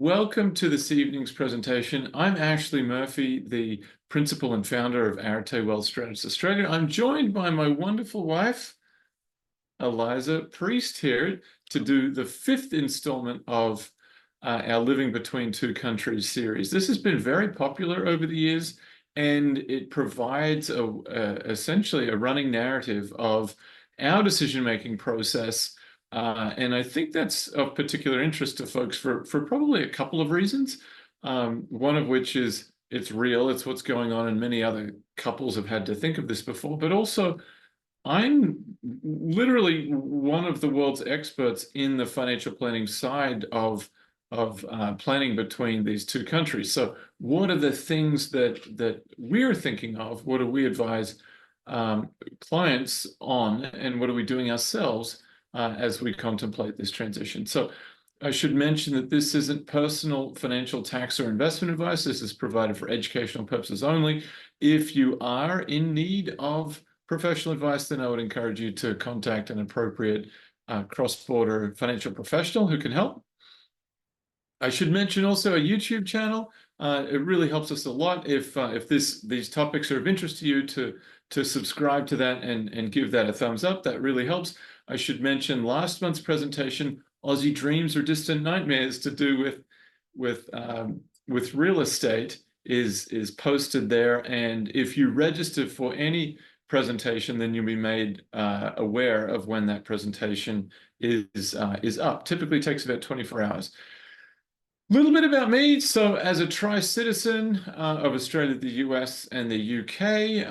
Welcome to this evening's presentation. I'm Ashley Murphy, the principal and founder of Arete Wealth Strategists Australia. I'm joined by my wonderful wife, Eliza Priest, here to do the fifth installment of our Living Between Two Countries series. This has been very popular over the years, and it provides essentially a running narrative of our decision-making process. And I think that's of particular interest to folks for probably a couple of reasons. One of which is it's real, it's what's going on, and many other couples have had to think of this before, but also I'm literally one of the world's experts in the financial planning side of planning between these two countries. So what are the things that we're thinking of? What do we advise clients on, and what are we doing ourselves as we contemplate this transition? So I should mention that this isn't personal financial, tax, or investment advice. This is provided for educational purposes only. If you are in need of professional advice, then I would encourage you to contact an appropriate cross-border financial professional who can help. I should mention also a YouTube channel. It really helps us a lot if these topics are of interest to you to subscribe to that and give that a thumbs up. That really helps. I should mention last month's presentation, Aussie Dreams or Distant Nightmares, to do with real estate is posted there. And if you register for any presentation, then you'll be made aware of when that presentation is up. Typically takes about 24 hours. A little bit about me. So as a tri-citizen of Australia, the US, and the UK,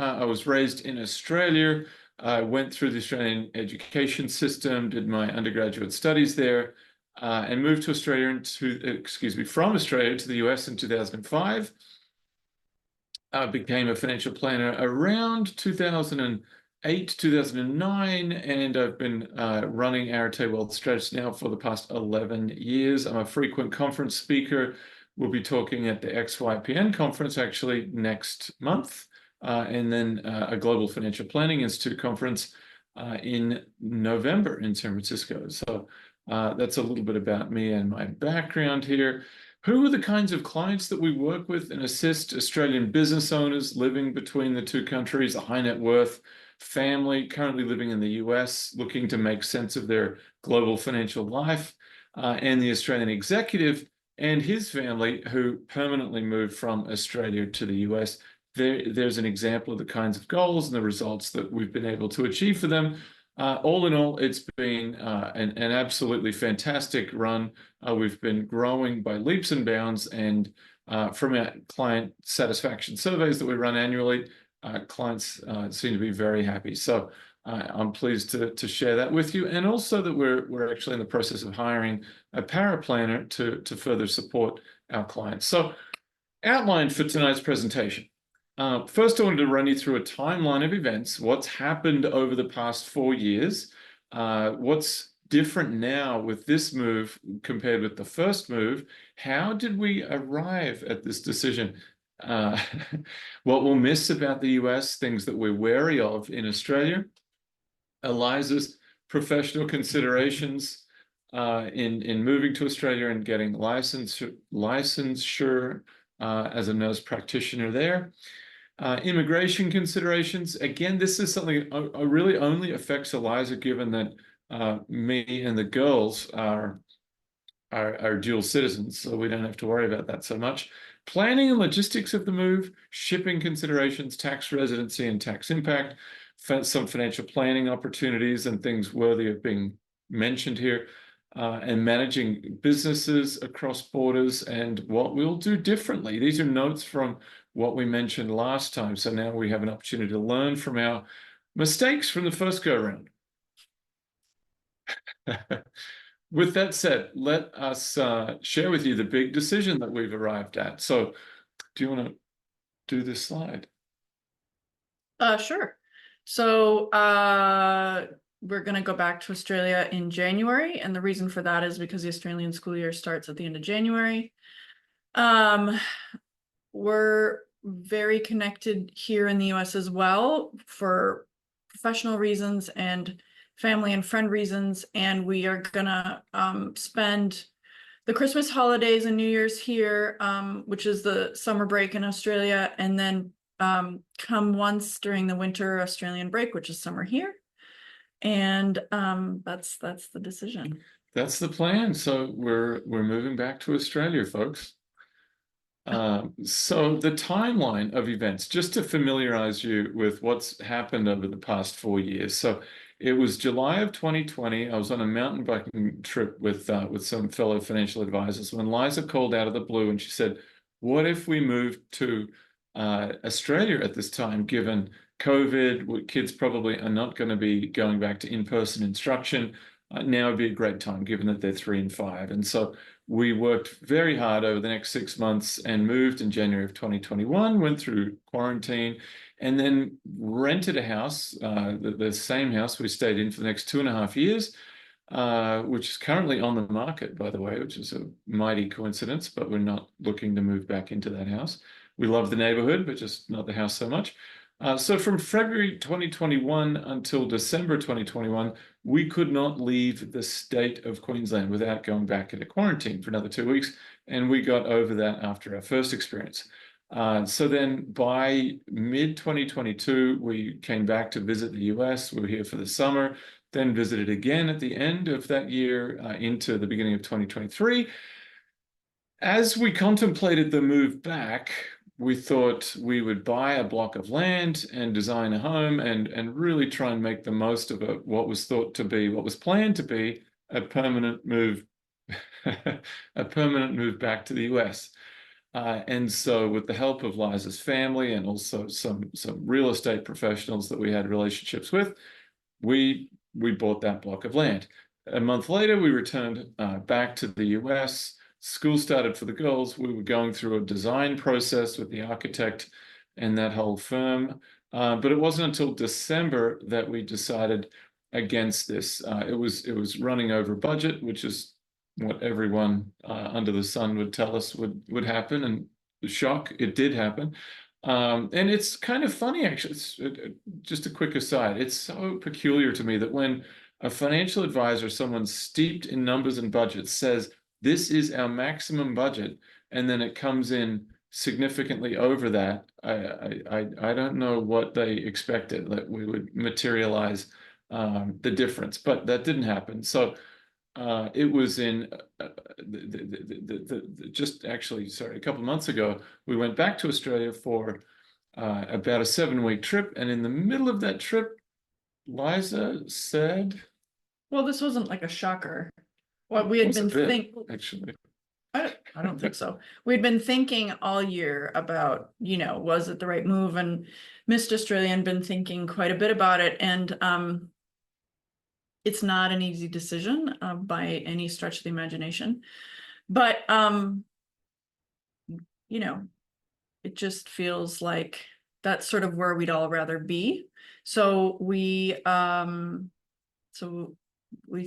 I was raised in Australia. I went through the Australian education system, did my undergraduate studies there, and moved to Australia from Australia to the US in 2005. I became a financial planner around 2008, 2009, and I've been running Arete Wealth Strategists now for the past 11 years. I'm a frequent conference speaker. We'll be talking at the XYPN conference actually next month, and then a Global Financial Planning Institute conference in November in San Francisco. So that's a little bit about me and my background here. Who are the kinds of clients that we work with and assist? Australian business owners living between the two countries, a high net worth family currently living in the US, looking to make sense of their global financial life, and the Australian executive and his family who permanently moved from Australia to the US. There's an example of the kinds of goals and the results that we've been able to achieve for them. All in all, it's been an absolutely fantastic run. We've been growing by leaps and bounds, and from our client satisfaction surveys that we run annually, clients seem to be very happy. So I'm pleased to share that with you, and also that we're actually in the process of hiring a paraplanner to further support our clients. So outline for tonight's presentation. First, I wanted to run you through a timeline of events, what's happened over the past 4 years, what's different now with this move compared with the first move, how did we arrive at this decision, what we'll miss about the US, things that we're wary of in Australia, Eliza's professional considerations in moving to Australia and getting licensure as a nurse practitioner there. Immigration considerations. Again, this is something that really only affects Eliza, given that me and the girls are dual citizens, so we don't have to worry about that so much. Planning and logistics of the move, shipping considerations, tax residency and tax impact, some financial planning opportunities and things worthy of being mentioned here, and managing businesses across borders and what we'll do differently. These are notes from what we mentioned last time. So now we have an opportunity to learn from our mistakes from the first go around. With that said, let us share with you the big decision that we've arrived at. So do you want to do this slide? Sure. So we're going to go back to Australia in January. And the reason for that is because the Australian school year starts at the end of January. We're very connected here in the US as well for professional reasons and family and friend reasons. And we are going to spend the Christmas holidays and New Year's here, which is the summer break in Australia, and then come once during the winter Australian break, which is summer here. And that's the decision. That's the plan. So we're moving back to Australia, folks. So the timeline of events, just to familiarize you with what's happened over the past 4 years. So it was July of 2020. I was on a mountain biking trip with some fellow financial advisors when Liza called out of the blue and she said, "What if we moved to Australia at this time, given COVID? Kids probably are not going to be going back to in-person instruction. Now would be a great time, given that they're 3 and 5." And so we worked very hard over the next 6 months and moved in January of 2021, went through quarantine, and then rented a house, the same house we stayed in for the next 2.5 years, which is currently on the market, by the way, which is a mighty coincidence, but we're not looking to move back into that house. We love the neighborhood, but just not the house so much. So from February 2021 until December 2021, we could not leave the state of Queensland without going back into quarantine for another 2 weeks. And we got over that after our first experience. So then by mid-2022, we came back to visit the US. We were here for the summer, then visited again at the end of that year into the beginning of 2023. As we contemplated the move back, we thought we would buy a block of land and design a home and really try and make the most of what was planned to be a permanent move, a permanent move back to the US. And so with the help of Liza's family and also some real estate professionals that we had relationships with, we bought that block of land. A month later, we returned back to the US. School started for the girls. We were going through a design process with the architect and that whole firm. But it wasn't until December that we decided against this. It was running over budget, which is what everyone under the sun would tell us would happen. And the shock, it did happen. And it's kind of funny, actually. Just a quick aside. It's so peculiar to me that when a financial advisor, someone steeped in numbers and budgets, says, "This is our maximum budget," and then it comes in significantly over that, I don't know what they expected, that we would materialize the difference, but that didn't happen. So it was in just actually, sorry, a couple of months ago, we went back to Australia for about a 7-week trip, and in the middle of that trip, Liza said, Well, this wasn't like a shocker. What we had been thinking, actually, I don't think so. We'd been thinking all year about, was it the right move? And Missed Australia had been thinking quite a bit about it. And it's not an easy decision by any stretch of the imagination. But, it just feels like that's sort of where we'd all rather be. So we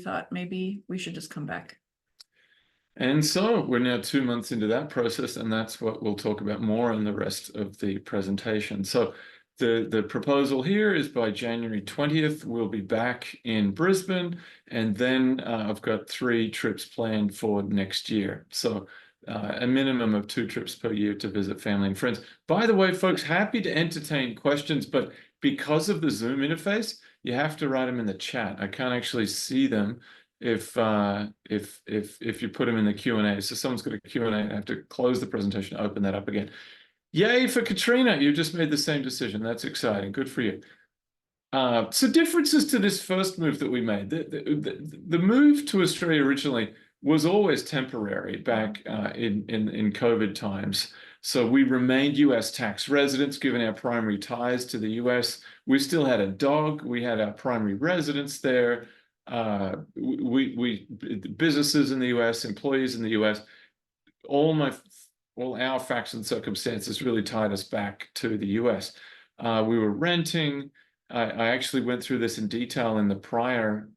thought maybe we should just come back. And so we're now 2 months into that process, and that's what we'll talk about more in the rest of the presentation. So the proposal here is by January 20th, we'll be back in Brisbane, and then I've got 3 trips planned for next year. So a minimum of 2 trips per year to visit family and friends. By the way, folks, happy to entertain questions, but because of the Zoom interface, you have to write them in the chat. I can't actually see them if you put them in the Q&A. So someone's got a Q&A, and I have to close the presentation, open that up again. Yay for Katrina, you just made the same decision. That's exciting, good for you. So differences to this first move that we made. The move to Australia originally was always temporary back in COVID times. So we remained US tax residents, given our primary ties to the US. We still had a dog. We had our primary residence there. Businesses in the US, employees in the US, all our facts and circumstances really tied us back to the US. We were renting. I actually went through this in detail in the prior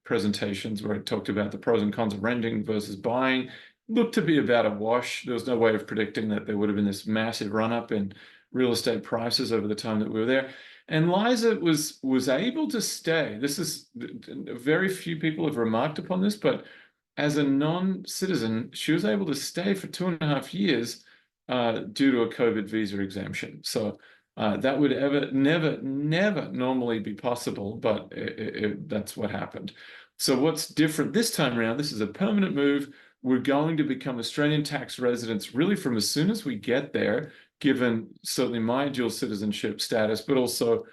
presentations where I talked about the pros and cons of renting versus buying. Looked to be about a wash. There was no way of predicting that there would have been this massive run-up in real estate prices over the time that we were there. And Liza was able to stay. This is very few people have remarked upon this, but as a non-citizen, she was able to stay for 2.5 years due to a COVID visa exemption. So that would never normally be possible, but that's what happened. So what's different this time around, this is a permanent move. We're going to become Australian tax residents really from as soon as we get there, given certainly my dual citizenship status, but also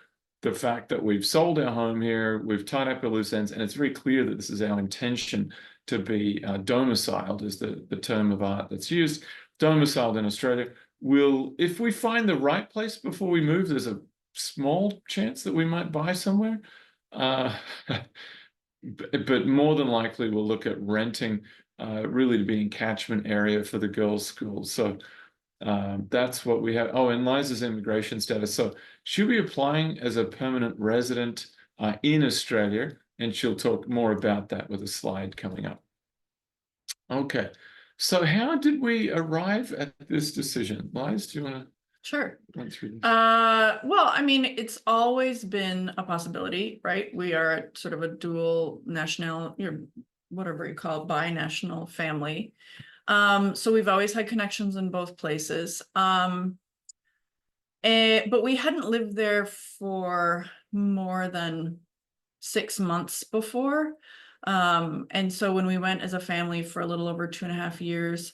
the fact that we've sold our home here, we've tied up our loose ends, and it's very clear that this is our intention to be domiciled, is the term of art that's used, domiciled in Australia. If we find the right place before we move, there's a small chance that we might buy somewhere. But more than likely, we'll look at renting really to be in catchment area for the girls' schools. So that's what we have. Oh, and Liza's immigration status. So she'll be applying as a permanent resident in Australia, and she'll talk more about that with a slide coming up. Okay, so how did we arrive at this decision? Liza, do you want to Sure. run through this? Well, I mean, it's always been a possibility, right? We are sort of a dual national, whatever you call it, binational family. So we've always had connections in both places. But we hadn't lived there for more than 6 months before. And so when we went as a family for a little over 2.5 years,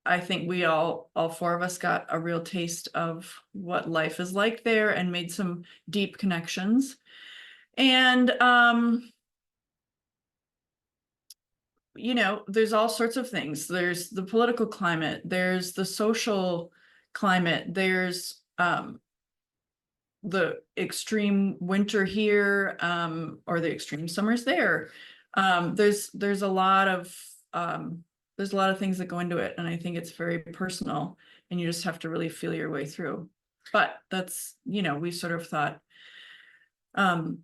I think we all four of us got a real taste of what life is like there and made some deep connections. And there's all sorts of things. There's the political climate, there's the social climate, there's the extreme winter here, or the extreme summers there. There's a lot of things that go into it, and I think it's very personal, and you just have to really feel your way through. But that's, we sort of thought,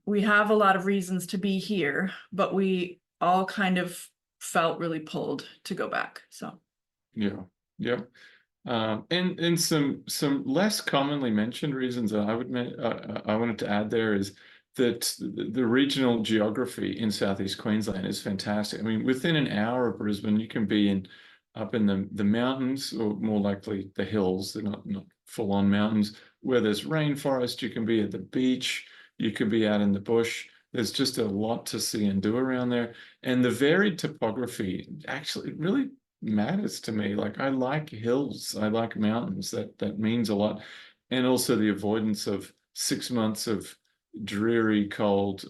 we have a lot of reasons to be here, but we all kind of felt really pulled to go back. So yeah. And some less commonly mentioned reasons that I wanted to add there is that the regional geography in Southeast Queensland is fantastic. I mean, within an hour of Brisbane, you can be up in the mountains, or more likely the hills. They're not full-on mountains, where there's rainforest. You can be at the beach, you can be out in the bush. There's just a lot to see and do around there. And the varied topography actually really matters to me. Like, I like hills, I like mountains. That means a lot. And also the avoidance of 6 months of dreary, cold,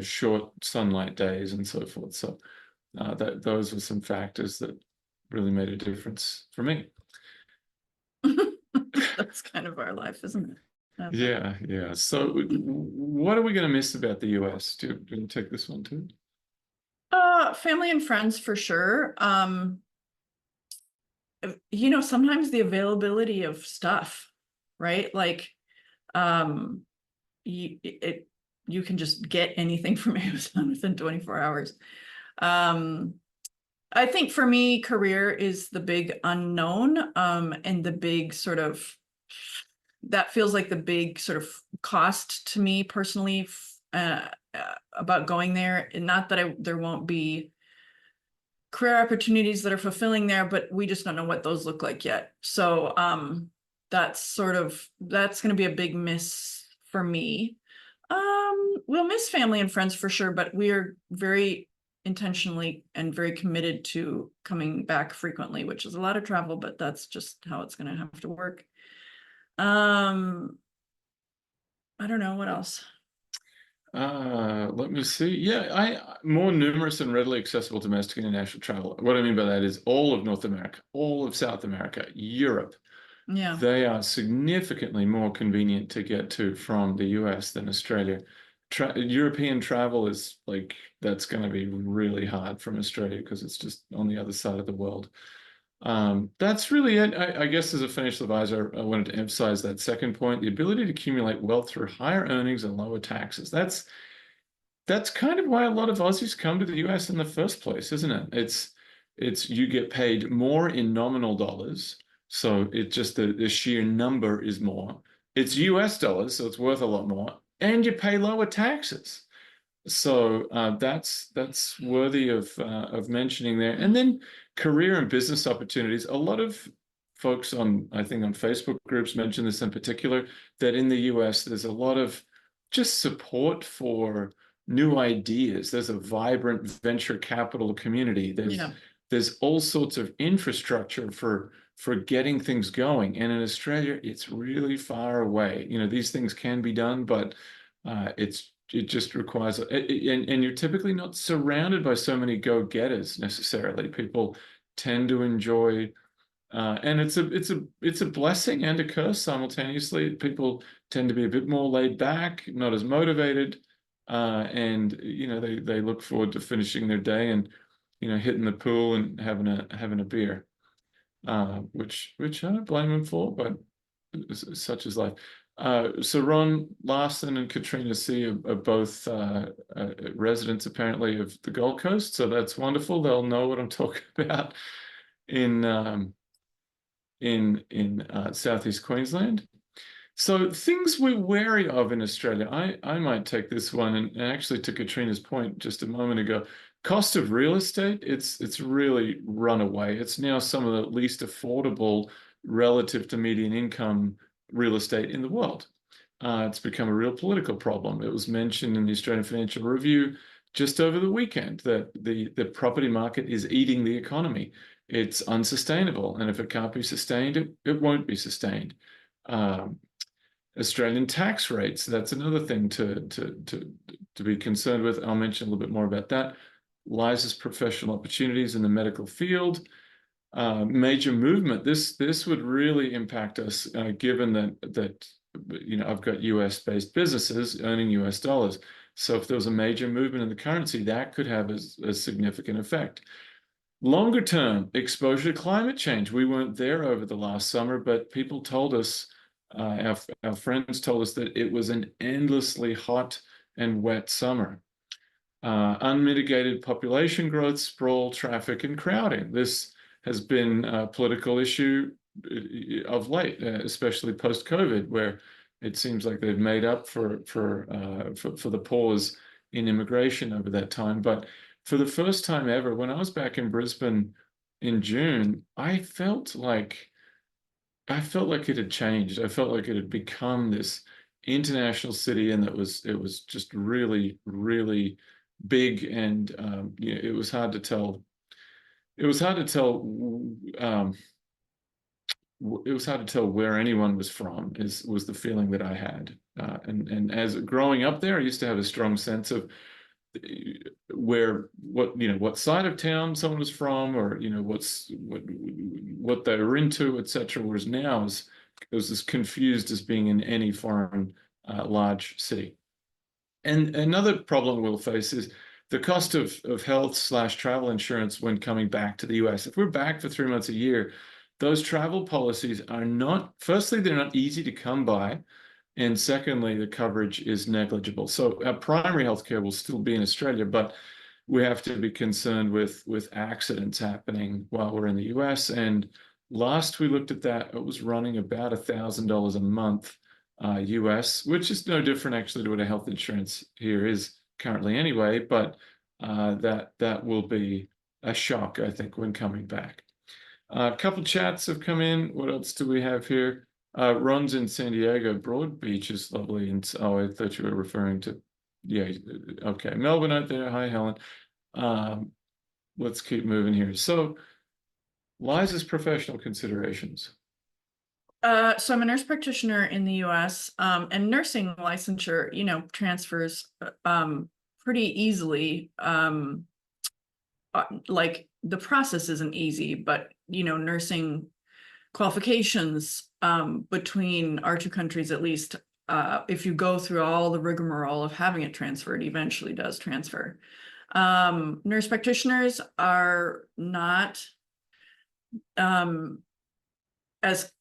short sunlight days and so forth. So those were some factors that really made a difference for me. that's kind of our life, isn't it? Yeah. So what are we going to miss about the US? Do you want to take this one too? Family and friends for sure. Sometimes the availability of stuff, right? Like, you can just get anything from Amazon within 24 hours. I think for me, career is the big unknown, and the big sort of, that feels like the big sort of cost to me personally, about going there. And not that there won't be career opportunities that are fulfilling there, but we just don't know what those look like yet. So that's going to be a big miss for me. We'll miss family and friends for sure, but we are very intentionally and very committed to coming back frequently, which is a lot of travel, but that's just how it's going to have to work. I don't know what else. Let me see. Yeah, more numerous and readily accessible domestic and international travel. What I mean by that is all of North America, all of South America, Europe. Yeah. They are significantly more convenient to get to from the US than Australia. European travel is like, that's going to be really hard from Australia because it's just on the other side of the world. That's really it. I guess as a financial advisor, I wanted to emphasize that second point, the ability to accumulate wealth through higher earnings and lower taxes. That's kind of why a lot of Aussies come to the US in the first place, isn't it? It's you get paid more in nominal dollars. So it just the sheer number is more. It's US dollars, so it's worth a lot more, and you pay lower taxes. So that's worthy of mentioning there. And then career and business opportunities. A lot of folks on, I think on Facebook groups mention this in particular, that in the US there's a lot of just support for new ideas. There's a vibrant venture capital community. There's all sorts of infrastructure for getting things going. And in Australia, it's really far away. You know, these things can be done, but it just requires, and you're typically not surrounded by so many go-getters necessarily. People tend to enjoy, and it's a blessing and a curse simultaneously. People tend to be a bit more laid back, not as motivated, and you know they look forward to finishing their day and you know hitting the pool and having a beer, which I don't blame them for, but such is life. So Ron Larson and Katrina C are both residents apparently of the Gold Coast, so that's wonderful. They'll know what I'm talking about in Southeast Queensland. So things we're wary of in Australia. I might take this one, and actually to Katrina's point just a moment ago, cost of real estate, it's really run away. It's now some of the least affordable relative to median income real estate in the world. It's become a real political problem. It was mentioned in the Australian Financial Review just over the weekend that the property market is eating the economy. It's unsustainable, and if it can't be sustained, it won't be sustained. Australian tax rates, that's another thing to be concerned with. I'll mention a little bit more about that. Liza's professional opportunities in the medical field. Major movement. This would really impact us, given that you know I've got US-based businesses earning US dollars. So if there was a major movement in the currency, that could have a significant effect. Longer term, exposure to climate change. We weren't there over the last summer, but people told us, our friends told us that it was an endlessly hot and wet summer. Unmitigated population growth, sprawl, traffic, and crowding. This has been a political issue of late, especially post-COVID, where it seems like they've made up for the pause in immigration over that time. But for the first time ever, when I was back in Brisbane in June, I felt like it had changed. I felt like it had become this international city, and it was just really, really big, and you know, it was hard to tell. It was hard to tell. It was hard to tell where anyone was from. Was the feeling that I had, and as growing up there, I used to have a strong sense of what side of town someone was from, or you know what they were into, etc. Whereas now it was as confused as being in any foreign large city. And another problem we'll face is the cost of health/travel insurance when coming back to the US. If we're back for 3 months a year, those travel policies are not, firstly, they're not easy to come by. And secondly, the coverage is negligible. So our primary healthcare will still be in Australia, but we have to be concerned with accidents happening while we're in the US. And last we looked at that, it was running about $1,000 a month US, which is no different actually to what a health insurance here is currently anyway, but that will be a shock, I think, when coming back. A couple chats have come in. What else do we have here? Ron's in San Diego. Broad Beach is lovely. And oh, I thought you were referring to, yeah, okay. Melbourne out there. Hi, Helen. Let's keep moving here. So Liza's professional considerations. So I'm a nurse practitioner in the US, and nursing licensure, you know, transfers pretty easily. Like the process isn't easy, but you know, nursing qualifications between our two countries, at least, if you go through all the rigmarole of having it transferred, eventually does transfer. Nurse practitioners are not as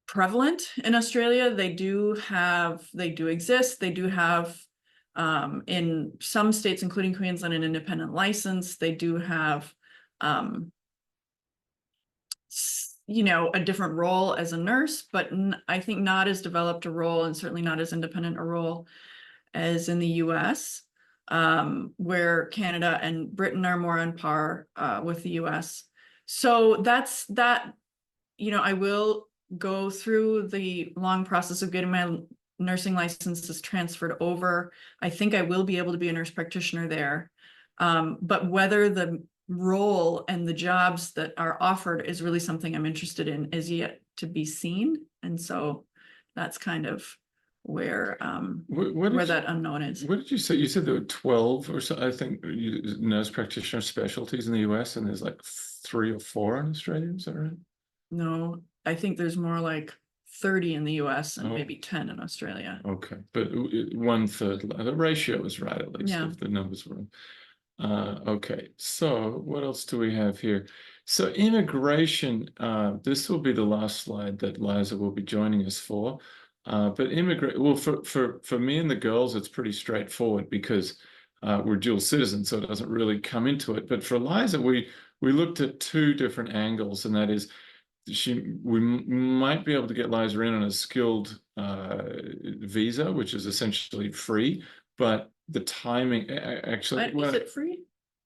prevalent in Australia. They do exist. They do have in some states, including Queensland, an independent license. They do have you know, a different role as a nurse, but I think not as developed a role, and certainly not as independent a role as in the US, where Canada and Britain are more on par with the US. So that's that, I will go through the long process of getting my nursing licenses transferred over. I think I will be able to be a nurse practitioner there. But whether the role and the jobs that are offered is really something I'm interested in is yet to be seen. And so that's kind of where that unknown is. What did you say? You said there were 12 or so, I think, nurse practitioner specialties in the US, and there's like 3 or 4 in Australia. Is that right? No, I think there's more like 30 in the US and maybe 10 in Australia. Okay, but 1/3, the ratio is right, at least, Yeah. if the numbers were. Okay, so what else do we have here? So immigration, this will be the last slide that Liza will be joining us for. But well, for me and the girls, it's pretty straightforward because we're dual citizens, so it doesn't really come into it. But for Liza, we looked at 2 different angles, and that is we might be able to get Liza in on a skilled visa, which is essentially free, but the timing actually, Is it free?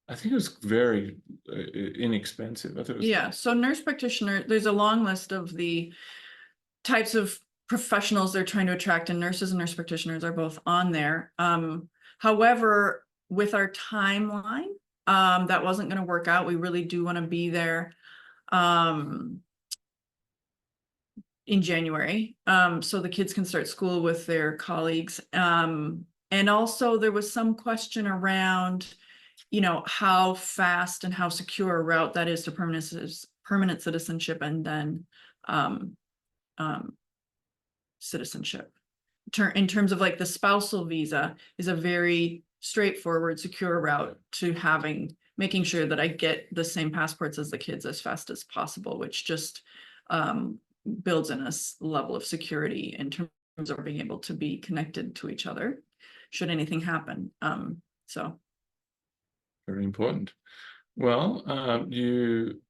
I think it was very inexpensive. I thought it was, yeah. So nurse practitioner, there's a long list of the types of professionals they're trying to attract, and nurses and nurse practitioners are both on there. However, with our timeline, that wasn't going to work out. We really do want to be there in January, so the kids can start school with their colleagues. And also there was some question around, how fast and how secure a route that is to permanent citizenship and then citizenship. In terms of like the spousal visa is a very straightforward, secure route to making sure that I get the same passports as the kids as fast as possible, which just builds in us level of security in terms of being able to be connected to each other should anything happen. So very important. Well, you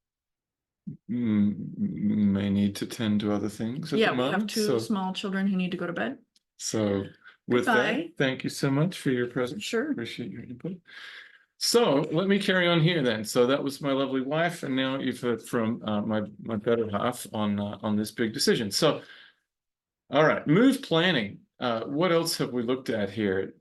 may need to tend to other things at the moment. We have 2 small children who need to go to bed. So with that, thank you so much for your presence. Sure. Appreciate your input. So let me carry on here then. So that was my lovely wife, and now you've heard from my better half on this big decision. So, all right, move planning. What else have we looked at here?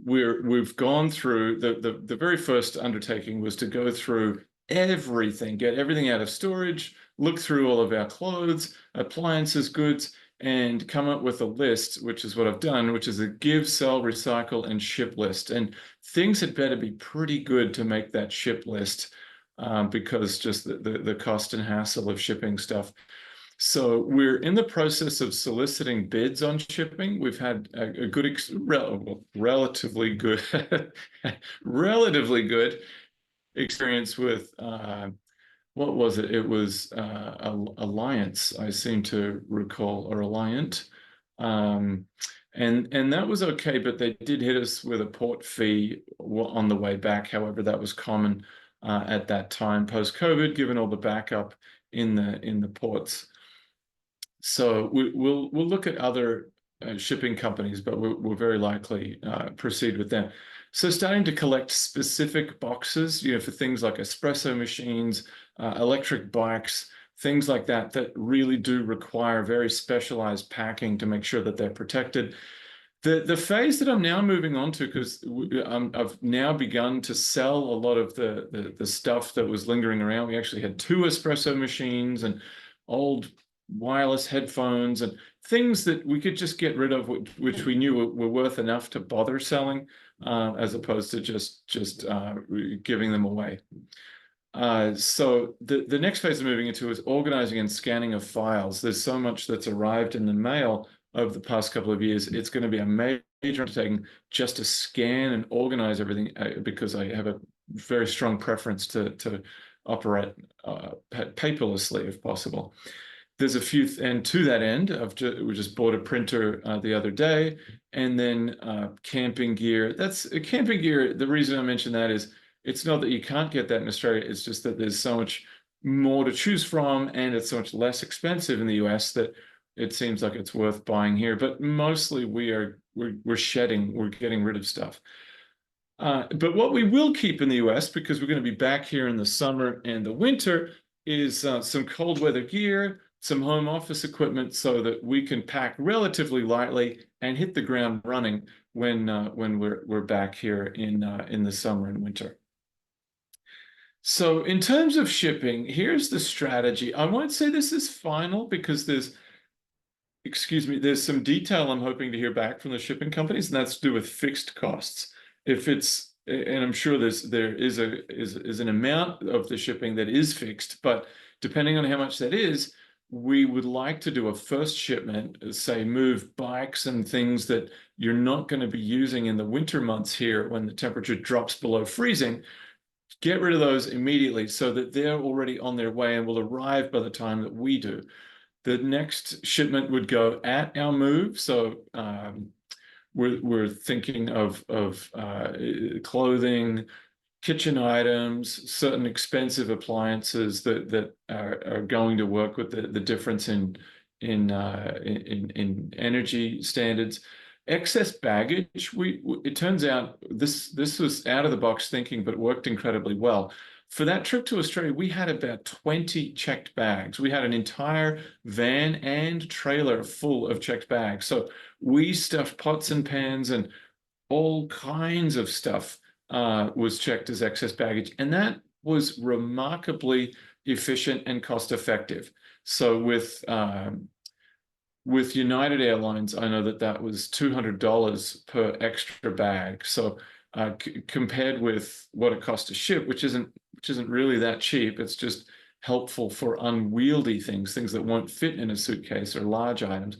We've gone through the very first undertaking was to go through everything, get everything out of storage, look through all of our clothes, appliances, goods, and come up with a list, which is what I've done, which is a give, sell, recycle, and ship list. And things had better be pretty good to make that ship list, because just the cost and hassle of shipping stuff. So we're in the process of soliciting bids on shipping. We've had a good, relatively good, relatively good experience with what was it? It was Alliance, I seem to recall, or Alliant. And that was okay, but they did hit us with a port fee on the way back. However, that was common at that time post-COVID, given all the backup in the ports. So we'll look at other shipping companies, but we'll very likely proceed with them. So starting to collect specific boxes, for things like espresso machines, electric bikes, things like that really do require very specialized packing to make sure that they're protected. The phase that I'm now moving on to, because I've now begun to sell a lot of the stuff that was lingering around. We actually had 2 espresso machines and old wireless headphones and things that we could just get rid of, which we knew were worth enough to bother selling, as opposed to just giving them away. So the next phase I'm moving into is organizing and scanning of files. There's so much that's arrived in the mail over the past couple of years. It's going to be a major undertaking just to scan and organize everything, because I have a very strong preference to operate paperlessly if possible. There's a few, and to that end, we just bought a printer the other day, and then camping gear. That's camping gear. The reason I mention that is it's not that you can't get that in Australia. It's just that there's so much more to choose from, and it's so much less expensive in the US that it seems like it's worth buying here. But mostly we're shedding, we're getting rid of stuff. But what we will keep in the US, because we're going to be back here in the summer and the winter, is some cold weather gear, some home office equipment, so that we can pack relatively lightly and hit the ground running when we're back here in the summer and winter. So in terms of shipping, here's the strategy. I won't say this is final because there's some detail I'm hoping to hear back from the shipping companies, and that's to do with fixed costs. If it's, and I'm sure there is an amount of the shipping that is fixed, but depending on how much that is, we would like to do a first shipment, say move bikes and things that you're not going to be using in the winter months here when the temperature drops below freezing. Get rid of those immediately so that they're already on their way and will arrive by the time that we do. The next shipment would go at our move. So we're thinking of clothing, kitchen items, certain expensive appliances that are going to work with the difference in energy standards. Excess baggage, it turns out this was out of the box thinking, but worked incredibly well. For that trip to Australia, we had about 20 checked bags. We had an entire van and trailer full of checked bags. So we stuffed pots and pans and all kinds of stuff was checked as excess baggage. And that was remarkably efficient and cost effective. So with United Airlines, I know that was $200 per extra bag. So compared with what it costs to ship, which isn't really that cheap, it's just helpful for unwieldy things that won't fit in a suitcase or large items.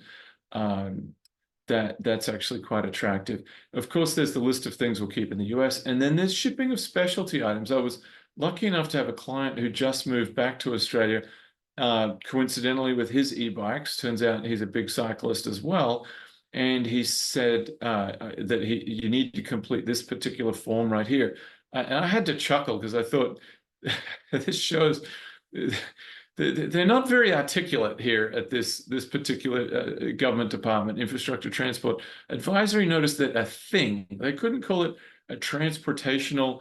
That's actually quite attractive. Of course, there's the list of things we'll keep in the US, and then there's shipping of specialty items. I was lucky enough to have a client who just moved back to Australia, coincidentally with his e-bikes. Turns out he's a big cyclist as well. And he said that you need to complete this particular form right here. And I had to chuckle because I thought this shows they're not very articulate here at this particular government department, infrastructure transport. Advisory noticed that a thing, they couldn't call it a transportational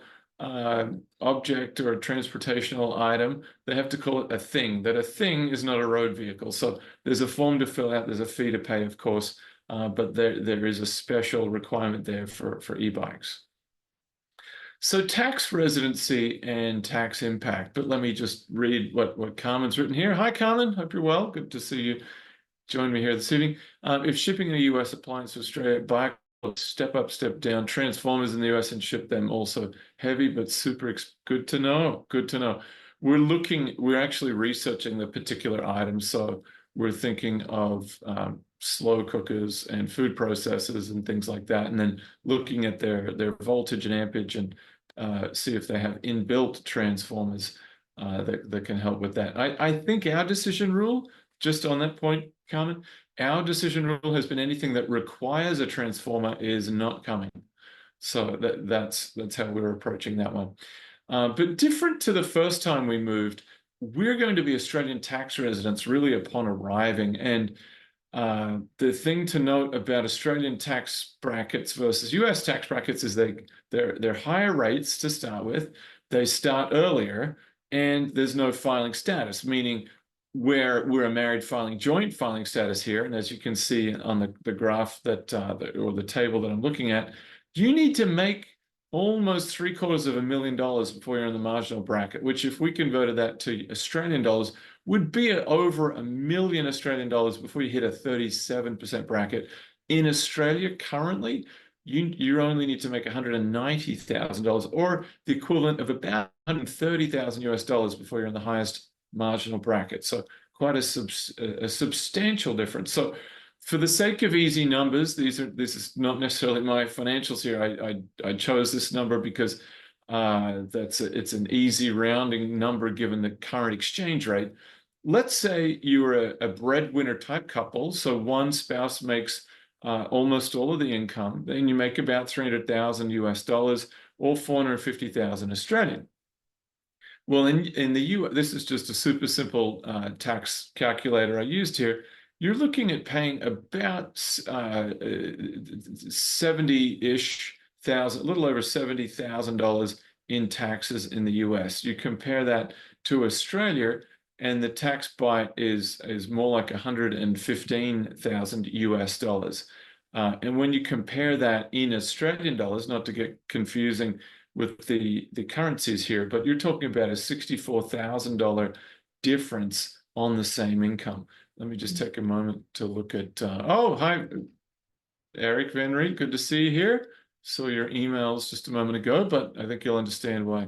object or a transportational item. They have to call it a thing, that a thing is not a road vehicle. So there's a form to fill out, there's a fee to pay, of course, but there is a special requirement there for e-bikes. So tax residency and tax impact, but let me just read what Carmen's written here. Hi, Carmen, hope you're well. Good to see you join me here this evening. If shipping a US appliance to Australia, bike, step up, step down, transformers in the US and ship them also heavy, but super good to know, good to know. We're actually researching the particular items. So we're thinking of slow cookers and food processors and things like that, and then looking at their voltage and ampage and see if they have inbuilt transformers that can help with that. I think our decision rule, just on that point, Carmen, our decision rule has been anything that requires a transformer is not coming. So that's how we're approaching that one. But different to the first time we moved, we're going to be Australian tax residents really upon arriving. And the thing to note about Australian tax brackets versus US tax brackets is they're higher rates to start with. They start earlier, and there's no filing status, meaning we're a married filing joint filing status here. And as you can see on the graph or the table that I'm looking at, you need to make almost $750,000 before you're in the marginal bracket, which if we converted that to Australian dollars would be over $1 million Australian dollars before you hit a 37% bracket. In Australia currently, you only need to make $190,000 or the equivalent of about 130,000 US dollars before you're in the highest marginal bracket. So quite a substantial difference. So for the sake of easy numbers, this is not necessarily my financials here. I chose this number because it's an easy rounding number given the current exchange rate. Let's say you were a breadwinner type couple, so one spouse makes almost all of the income, then you make about 300,000 US dollars or 450,000 Australian. Well, in the US, this is just a super simple tax calculator I used here. you're looking at paying about 70-ish thousand, a little over $70,000 in taxes in the US. You compare that to Australia, and the tax bite is more like 115,000 US dollars. And when you compare that in Australian dollars, not to get confusing with the currencies here, but you're talking about a $64,000 difference on the same income. Let me just take a moment to look at, oh, hi, Eric Van Riet, good to see you here. Saw your emails just a moment ago, but I think you'll understand why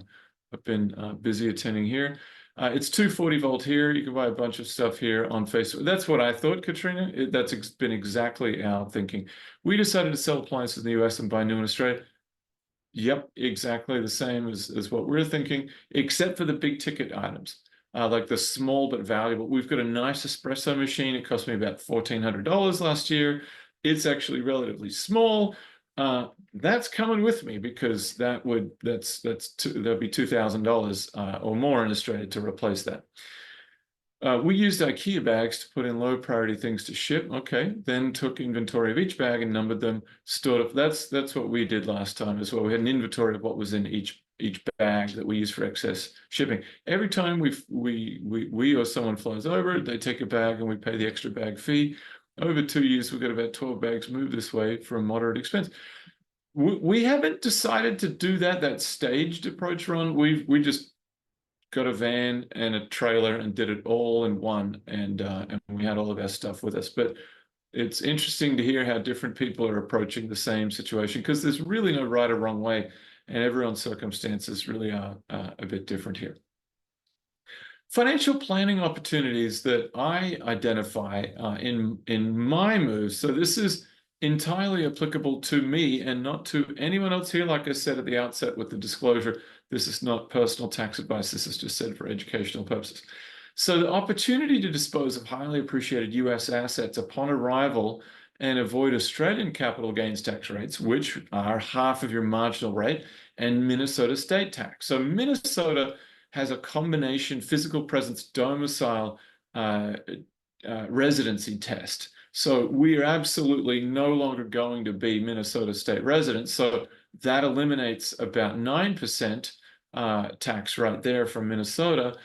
I've been busy attending here. It's 240 volt here. You can buy a bunch of stuff here on Facebook. That's what I thought, Katrina. That's been exactly our thinking. We decided to sell appliances in the US and buy new in Australia. Yep, exactly the same as what we're thinking, except for the big ticket items, like the small but valuable. We've got a nice espresso machine. It cost me about $1,400 last year. It's actually relatively small. That's coming with me because that'd be $2,000 or more in Australia to replace that. We used IKEA bags to put in low priority things to ship. Okay, then took inventory of each bag and numbered them, stored up. That's what we did last time as well. We had an inventory of what was in each bag that we use for excess shipping. Every time we or someone flies over, they take a bag and we pay the extra bag fee. Over 2 years, we've got about 12 bags moved this way for a moderate expense. We haven't decided to do that staged approach, Ron. We just got a van and a trailer and did it all in one, and we had all of our stuff with us. But it's interesting to hear how different people are approaching the same situation, because there's really no right or wrong way, and everyone's circumstances really are a bit different here. Financial planning opportunities that I identify in my moves. So this is entirely applicable to me and not to anyone else here. Like I said at the outset with the disclosure, this is not personal tax advice. This is just said for educational purposes. So the opportunity to dispose of highly appreciated US assets upon arrival and avoid Australian capital gains tax rates, which are half of your marginal rate, and Minnesota state tax. So Minnesota has a combination physical presence domicile residency test. So we are absolutely no longer going to be Minnesota state residents. So that eliminates about 9% tax right there from Minnesota,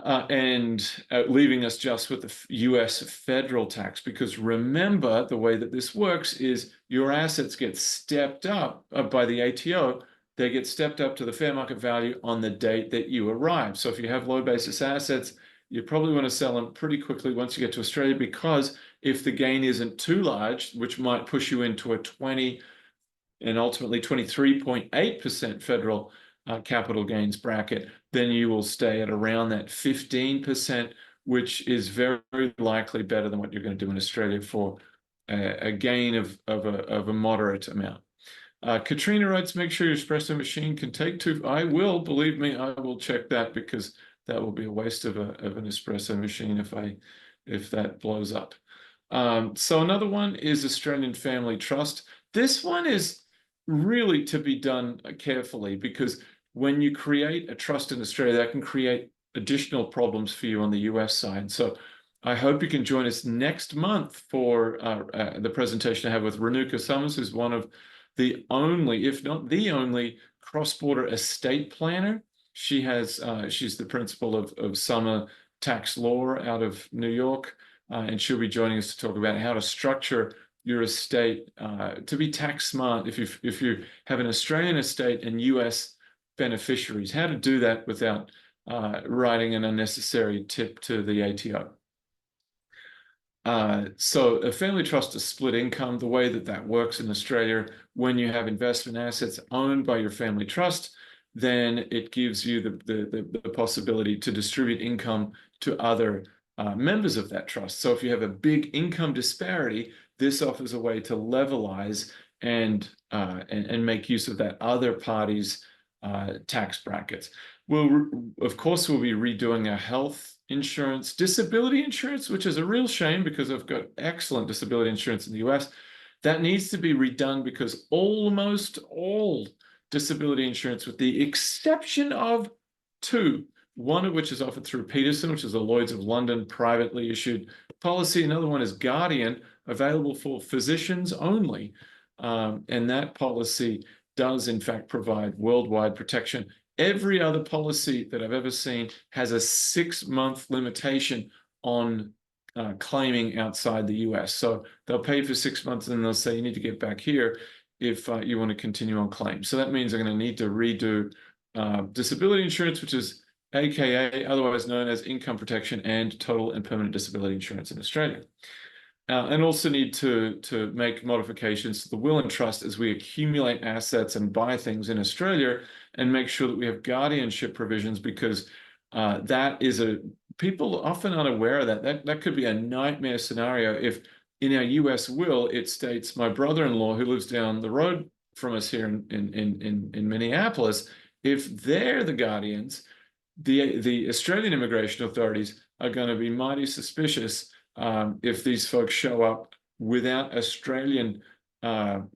and leaving us just with the US federal tax. Because remember, the way that this works is your assets get stepped up by the ATO. They get stepped up to the fair market value on the date that you arrive. So if you have low basis assets, you probably want to sell them pretty quickly once you get to Australia, because if the gain isn't too large, which might push you into a 20 and ultimately 23.8% federal capital gains bracket, then you will stay at around that 15%, which is very, very likely better than what you're going to do in Australia for a gain of a moderate amount. Katrina writes, make sure your espresso machine can take two. I will, believe me, I will check that, because that will be a waste of an espresso machine if that blows up. So another one is Australian Family Trust. This one is really to be done carefully, because when you create a trust in Australia, that can create additional problems for you on the US side. So I hope you can join us next month for the presentation I have with Renuka Summers, who's one of the only, if not the only, cross-border estate planner. She's the principal of Summer Tax Law out of New York, and she'll be joining us to talk about how to structure your estate to be tax smart if you have an Australian estate and US beneficiaries, how to do that without writing an unnecessary tip to the ATO. So a family trust is split income. The way that works in Australia, when you have investment assets owned by your family trust, then it gives you the possibility to distribute income to other members of that trust. So if you have a big income disparity, this offers a way to levelize and make use of that other party's tax brackets. Of course, we'll be redoing our health insurance, disability insurance, which is a real shame because I've got excellent disability insurance in the US. That needs to be redone because almost all disability insurance, with the exception of two one of which is offered through Peterson, which is a Lloyd's of London privately issued policy. Another one is Guardian, available for physicians only. And that policy does in fact provide worldwide protection. Every other policy that I've ever seen has a 6-month limitation on claiming outside the US. So they'll pay for 6 months and then they'll say you need to get back here if you want to continue on claim. So that means I'm going to need to redo disability insurance, which is AKA, otherwise known as income protection and total and permanent disability insurance in Australia. And also need to make modifications to the will and trust as we accumulate assets and buy things in Australia, and make sure that we have guardianship provisions, because that is people often aren't aware of that. That could be a nightmare scenario if in our US will it states my brother-in-law who lives down the road from us here in Minneapolis, if they're the guardians, the Australian immigration authorities are going to be mighty suspicious if these folks show up without Australian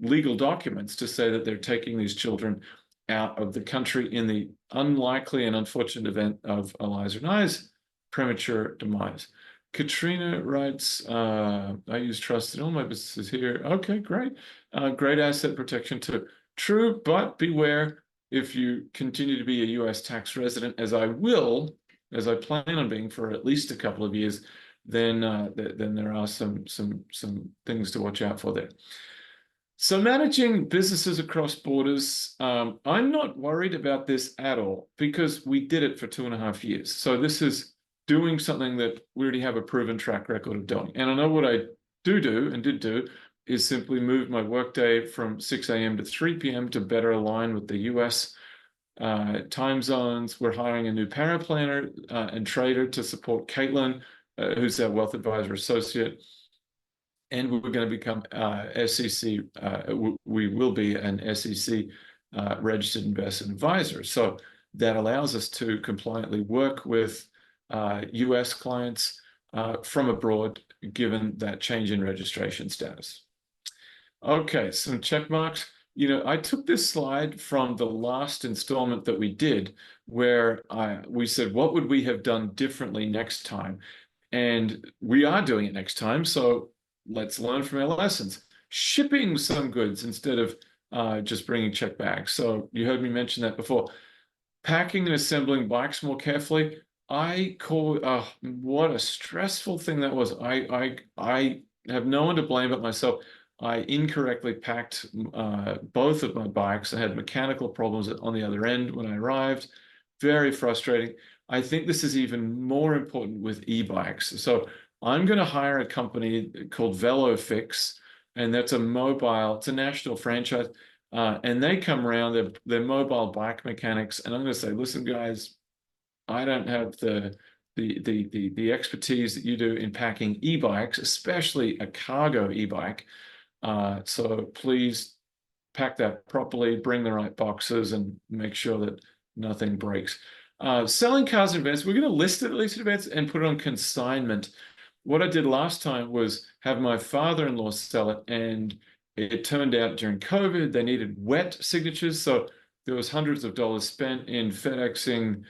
legal documents to say that they're taking these children out of the country in the unlikely and unfortunate event of Eliza and I's premature demise. Katrina writes, I use trust in all my businesses here. Okay, great. Great asset protection too. True, but beware, if you continue to be a US tax resident, as I will, as I plan on being for at least a couple of years, then there are some things to watch out for there. So managing businesses across borders, I'm not worried about this at all, because we did it for 2.5 years. So this is doing something that we already have a proven track record of doing. And I know what I did do is simply move my workday from 6 a.m. to 3 p.m. to better align with the US time zones. We're hiring a new paraplanner and trader to support Caitlin, who's our wealth advisor associate. And we're going to become SEC, we will be an SEC registered investment advisor. So that allows us to compliantly work with US clients from abroad, given that change in registration status. Okay, some check marks. You know, I took this slide from the last installment that we did, where we said, what would we have done differently next time? And we are doing it next time, so let's learn from our lessons. Shipping some goods instead of just bringing check bags. So you heard me mention that before. Packing and assembling bikes more carefully. I call what a stressful thing that was. I have no one to blame but myself. I incorrectly packed both of my bikes. I had mechanical problems on the other end when I arrived. Very frustrating. I think this is even more important with e-bikes. So I'm going to hire a company called VeloFix, and that's it's a national franchise, and they come around, they're mobile bike mechanics, and I'm going to say, listen, guys, I don't have the expertise that you do in packing e-bikes, especially a cargo e-bike. So please pack that properly, bring the right boxes, and make sure that nothing breaks. Selling cars in advance, we're going to list it at least in advance and put it on consignment. What I did last time was have my father-in-law sell it, and it turned out during COVID, they needed wet signatures. So there was hundreds of dollars spent in FedExing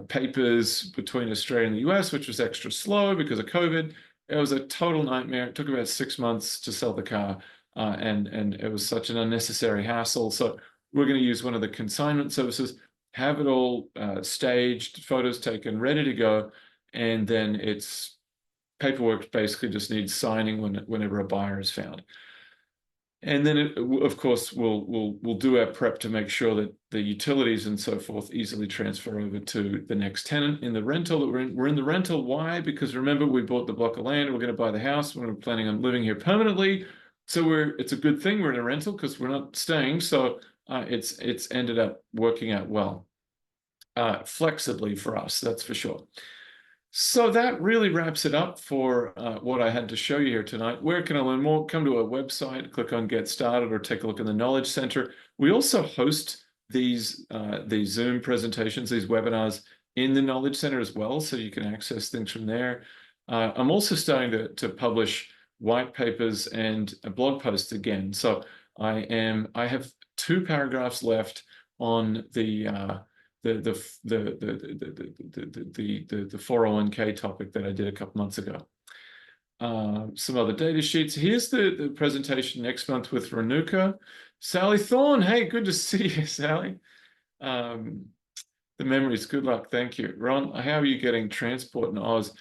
papers between Australia and the US, which was extra slow because of COVID. It was a total nightmare. It took about 6 months to sell the car, and it was such an unnecessary hassle. So we're going to use one of the consignment services, have it all staged, photos taken, ready to go, and then it's paperwork basically just needs signing whenever a buyer is found. And then, of course, we'll do our prep to make sure that the utilities and so forth easily transfer over to the next tenant in the rental that we're in. We're in the rental. Why? Because remember, we bought the block of land. We're going to buy the house. We're planning on living here permanently. So it's a good thing we're in a rental because we're not staying. So it's ended up working out well, flexibly for us. That's for sure. So that really wraps it up for what I had to show you here tonight. Where can I learn more? Come to our website, click on Get Started, or take a look in the Knowledge Center. We also host these Zoom presentations, these webinars in the Knowledge Center as well, so you can access things from there. I'm also starting to publish white papers and blog posts again. So I have 2 paragraphs left on the 401k topic that I did a couple months ago. Some other data sheets. Here's the presentation next month with Renuka. Sally Thorne, hey, good to see you, Sally. The memories, good luck, thank you. Ron, how are you getting transport in Oz?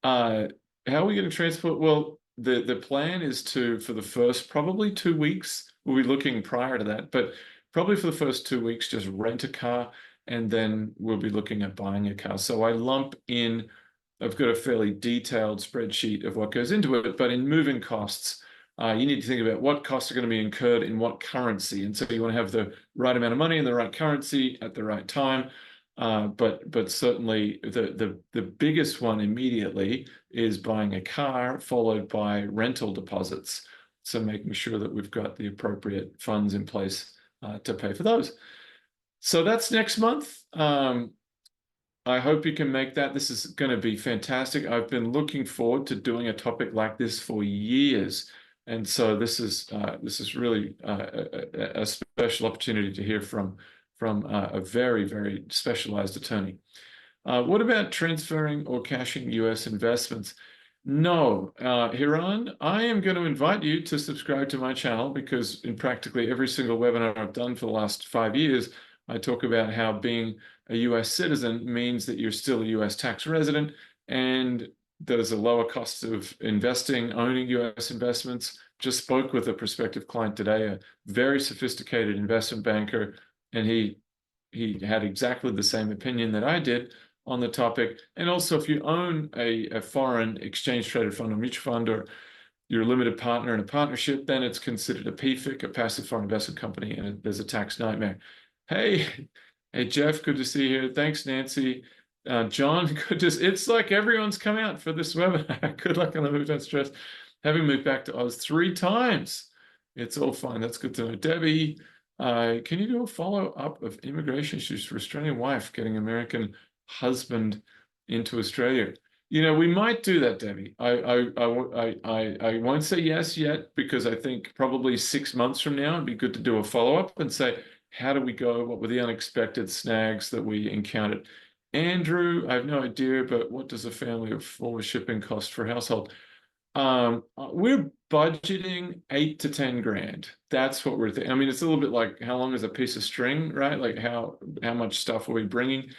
How are we getting transport? Well, the plan is to, for the first probably 2 weeks, we'll be looking prior to that, but probably for the first 2 weeks, just rent a car, and then we'll be looking at buying a car. So I lump in, I've got a fairly detailed spreadsheet of what goes into it, but in moving costs, you need to think about what costs are going to be incurred in what currency. And so you want to have the right amount of money in the right currency at the right time. But certainly the biggest one immediately is buying a car, followed by rental deposits. So making sure that we've got the appropriate funds in place to pay for those. So that's next month. I hope you can make that. This is going to be fantastic. I've been looking forward to doing a topic like this for years. And so this is really a special opportunity to hear from a very, very specialized attorney. What about transferring or cashing US investments? No, Hiran, I am going to invite you to subscribe to my channel, because in practically every single webinar I've done for the last 5 years, I talk about how being a US citizen means that you're still a US tax resident, and there's a lower cost of investing, owning US investments. Just spoke with a prospective client today, a very sophisticated investment banker, and he had exactly the same opinion that I did on the topic. And also, if you own a foreign exchange traded fund or mutual fund, or you're a limited partner in a partnership, then it's considered a PFIC, a passive foreign investment company, and there's a tax nightmare. Hey, Jeff, good to see you here. Thanks, Nancy. John, it's like everyone's come out for this webinar. Good luck on the move, don't stress. Having moved back to Oz 3 times. It's all fine. That's good to know. Debbie, can you do a follow-up of immigration issues for Australian wife getting American husband into Australia? You know, we might do that, Debbie. I won't say yes yet, because I think probably 6 months from now, it'd be good to do a follow-up and say, how do we go? What were the unexpected snags that we encountered? Andrew, I have no idea, but what does a family of 4 shipping cost for household? We're budgeting 8 to 10 grand. That's what we're thinking. I mean, it's a little bit like, how long is a piece of string, right? Like how much stuff are we bringing?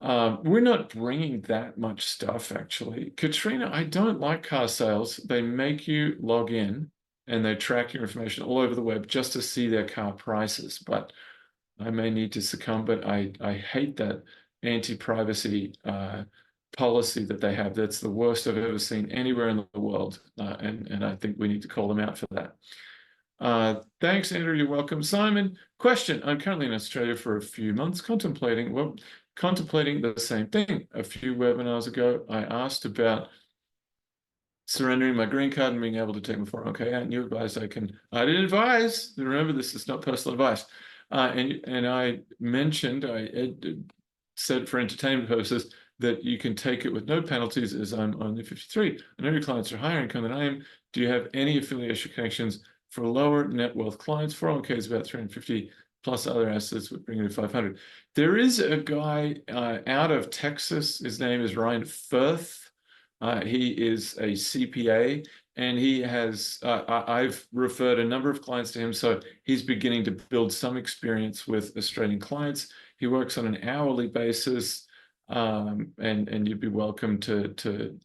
We're not bringing that much stuff, actually. Katrina, I don't like car sales. They make you log in and they track your information all over the web just to see their car prices. But I may need to succumb, but I hate that anti-privacy policy that they have. That's the worst I've ever seen anywhere in the world. And I think we need to call them out for that. Thanks, Andrew. You're welcome. Simon, question. I'm currently in Australia for a few months, contemplating the same thing. A few webinars ago, I asked about surrendering my green card and being able to take my 401k out, and you advised I didn't advise. Remember, this is not personal advice. And I mentioned, I said for entertainment purposes, that you can take it with no penalties, as I'm only 53. I know your clients are higher income than I am. Do you have any affiliation connections for lower net wealth clients? 401k is about 350 plus other assets would bring it to 500. There is a guy out of Texas. His name is Ryan Firth. He is a CPA, and he has, I've referred a number of clients to him, so he's beginning to build some experience with Australian clients. He works on an hourly basis, and you'd be welcome to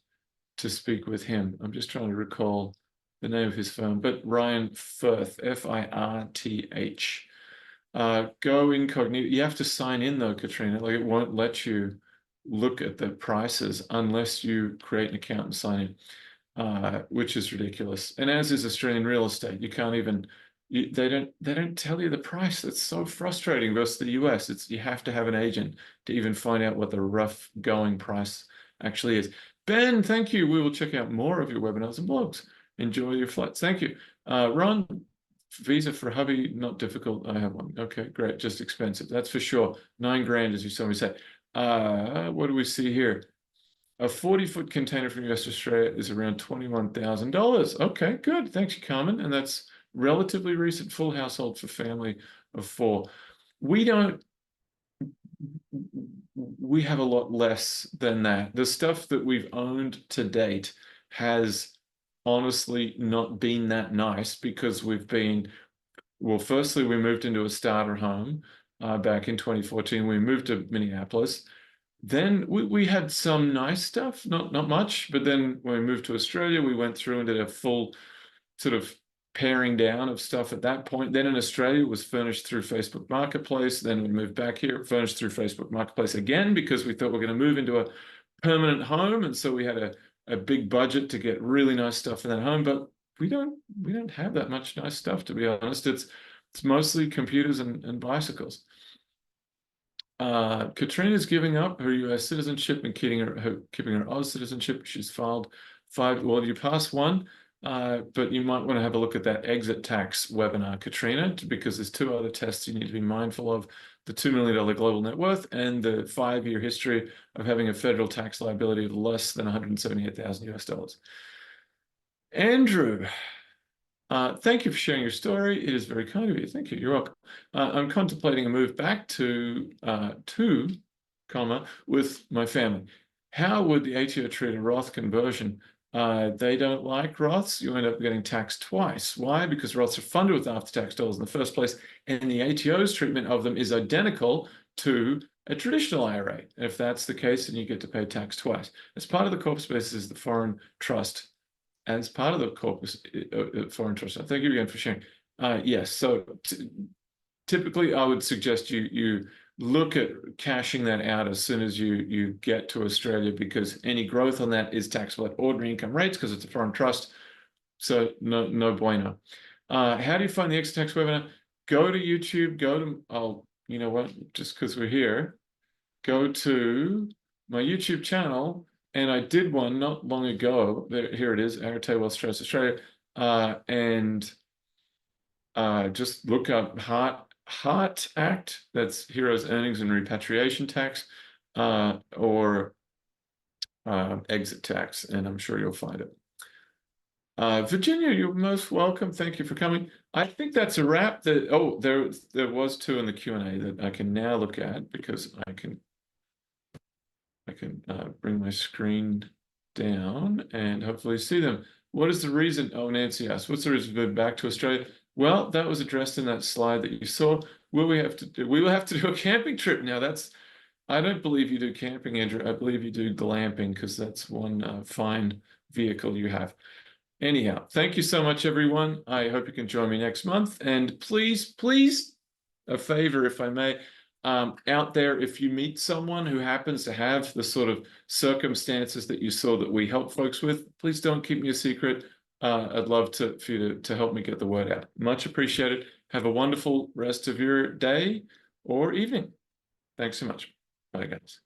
speak with him. I'm just trying to recall the name of his firm, but Ryan Firth, Firth. Go incognito. You have to sign in though, Katrina. Like, it won't let you look at the prices unless you create an account and sign in, which is ridiculous. And as is Australian real estate, you can't even. They don't tell you the price. That's so frustrating versus the US. You have to have an agent to even find out what the rough going price actually is. Ben, thank you. We will check out more of your webinars and blogs. Enjoy your flights. Thank you. Ron, visa for hubby, not difficult. I have one. Okay, great. Just expensive. That's for sure. 9 grand, as you saw me say. What do we see here? A 40-foot container from US to Australia is around $21,000. Okay, good. Thanks, Carmen. And that's relatively recent, full household for family of 4. We don't we have a lot less than that. The stuff that we've owned to date has honestly not been that nice because we've been, well, firstly, we moved into a starter home back in 2014. We moved to Minneapolis. Then we had some nice stuff, not much, but then when we moved to Australia, we went through and did a full sort of paring down of stuff at that point. Then in Australia, it was furnished through Facebook Marketplace. Then we moved back here, furnished through Facebook Marketplace again, because we thought we're going to move into a permanent home. And so we had a big budget to get really nice stuff in that home, but we don't have that much nice stuff, to be honest. It's mostly computers and bicycles. Katrina's giving up her US citizenship and keeping her Oz citizenship. She's filed 5. Well, you passed 1, but you might want to have a look at that exit tax webinar, Katrina, because there's 2 other tests you need to be mindful of: the $2 million global net worth and the 5-year history of having a federal tax liability of less than $178,000 US. Andrew, thank you for sharing your story. It is very kind of you. Thank you. You're welcome. I'm contemplating a move back to with my family. How would the ATO treat a Roth conversion? They don't like Roths. You end up getting taxed twice. Why? Because Roths are funded with after-tax dollars in the first place, and the ATO's treatment of them is identical to a traditional IRA. If that's the case, then you get to pay tax twice. As part of the corpus basis is the foreign trust. As part of the corpus foreign trust. Thank you again for sharing. Yes, so typically I would suggest you look at cashing that out as soon as you get to Australia, because any growth on that is taxable at ordinary income rates because it's a foreign trust. So no bueno. How do you find the exit tax webinar? Go to YouTube. You know what? Just because we're here, go to my YouTube channel. And I did one not long ago. Here it is, Arete Wealth Strategists Australia. And just look up Heart Act, that's Heroes Earnings and Repatriation Tax, or Exit Tax, and I'm sure you'll find it. Virginia, you're most welcome. Thank you for coming. I think that's a wrap. There was 2 in the Q&A that I can now look at, because I can bring my screen down and hopefully see them. What is the reason? Oh, Nancy asked, what's the reason to move back to Australia? Well, that was addressed in that slide that you saw. We will have to do a camping trip. Now I don't believe you do camping, Andrew. I believe you do glamping, because that's one fine vehicle you have. Anyhow, thank you so much, everyone. I hope you can join me next month. And please, a favor, if I may, out there, if you meet someone who happens to have the sort of circumstances that you saw that we help folks with, please don't keep me a secret. I'd love for you to help me get the word out. Much appreciated. Have a wonderful rest of your day or evening. Thanks so much. Bye, guys.